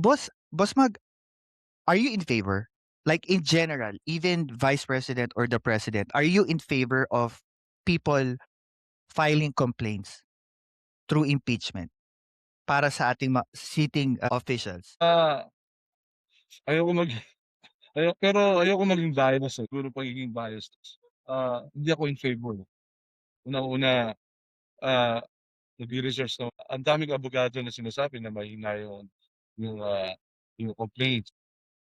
Boss Mag, are you in favor? Like in general, even vice president or the president, are you in favor of people filing complaints through impeachment para sa ating sitting officials? Ayoko mag pero ayoko maging bias, siguro pagiging biased. Hindi ako in favor. Unang-una, ah, nagre-research na ang daming abogado na sinasabi na mahina yung, yung complaint.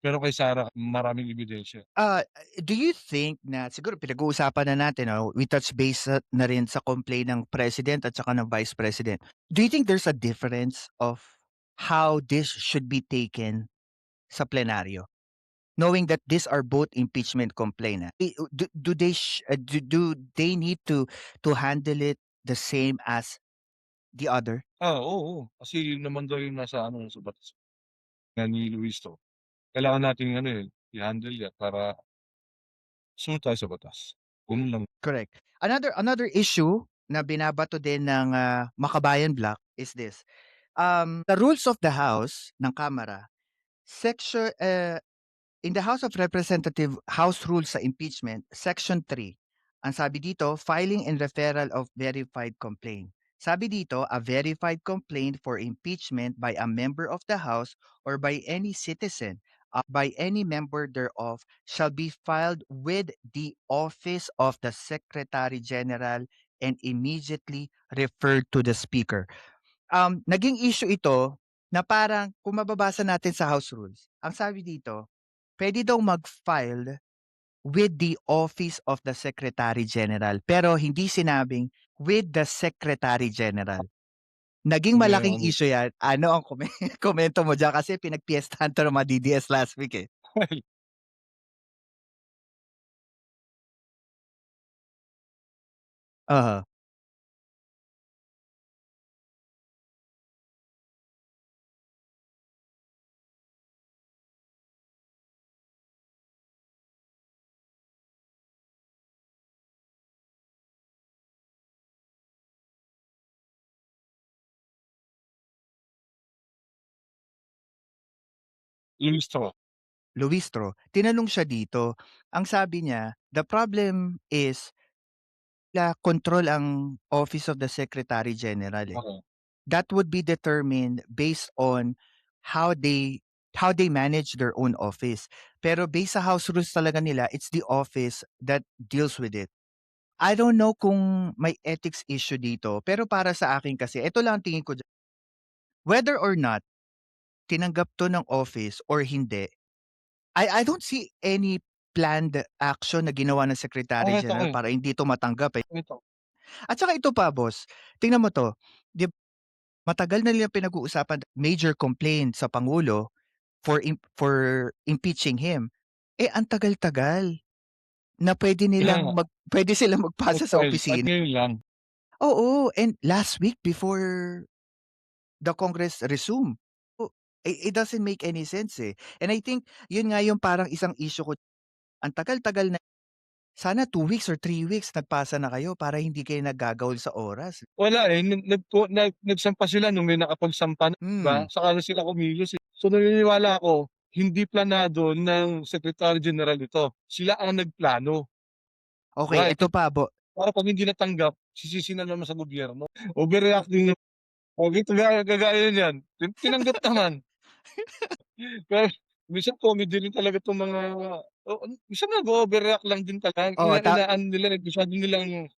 Pero kay Sarah maraming ebidensya. Ah, do you think na siguro pinag-uusapan na natin, we touch base na rin sa complaint ng president at saka ng vice president. Do you think there's a difference of how this should be taken sa plenaryo? Knowing that these are both impeachment complaint, do they need to handle it the same as the other? Oo, kasi yun naman daw yung nasa ano, sa batas nga ni Luis 'to. Kailangan nating ano, i-handle yan para sumunod tayo sa batas. Ganun lang. Correct. Another issue na binabato din ng Makabayan Block is this. The rules of the House ng Kamara, section in the House of Representative House Rules sa Impeachment, Section 3, ang sabi dito, filing and referral of verified complaint. Sabi dito, a verified complaint for impeachment by a member of the House or by any citizen by any member thereof shall be filed with the office of the Secretary General and immediately referred to the Speaker. Naging issue ito na parang kung mababasa natin sa House Rules, ang sabi dito, puwede daw mag-file with the office of the Secretary General, pero hindi sinabing with the Secretary General. Naging Yun nga yung malaking ano, issue 'yan. Ano ang komento mo diyan kasi pinagpiestahan 'to ng mga DDS last week, eh. Oo, Luis 'to. Luistro, tinanong siya dito. Ang sabi niya, the problem is control ang office of the Secretary General, eh. Oo. That would be determined based on how they how they manage their own office. Pero based sa house rules talaga nila, it's the office that deals with it. I don't know kung may ethics issue dito, pero para sa akin kasi, ito lang ang tingin ko diyan, whether or not tinanggap 'to ng office or hindi, I don't see any planned action na ginawa ng Secretary Bakit ako, General eh, para hindi 'to matanggap, eh. ito. At saka ito pa boss, tingnan mo 'to, 'di matagal na nilang pinag-uusapan major complaint sa pangulo for impeaching him. Eh, ang tagal-tagal na Kaya nga, puwede silang magpasa sa nag-file at opisina. ngayon lang. Oo, and last week before the Congress resume. O it doesn't make any sense, eh. And I think yun nga yung parang isang issue ko, ang tagal-tagal na, sana 2 weeks or 3 weeks nagpasa na kayo para hindi kayo naggagawil sa oras. Wala, eh, nagsampa sila nung may nakapagsampa na, 'di ba? Hmm, Saka na sila kumilos, eh. So naniniwala ako, hindi planado ng Secretary General ito. Sila ang nagplano. 'Di okey ba, ito eto pa para 'pag hindi natanggap, sisisi na naman sa gobyerno. Overreacting na kagaya niyan, tinanggap naman. Pero minsan comedy rin talaga 'tong mga minsan nag-o-overreact lang din talaga, oo, inaano nila, masyado nilang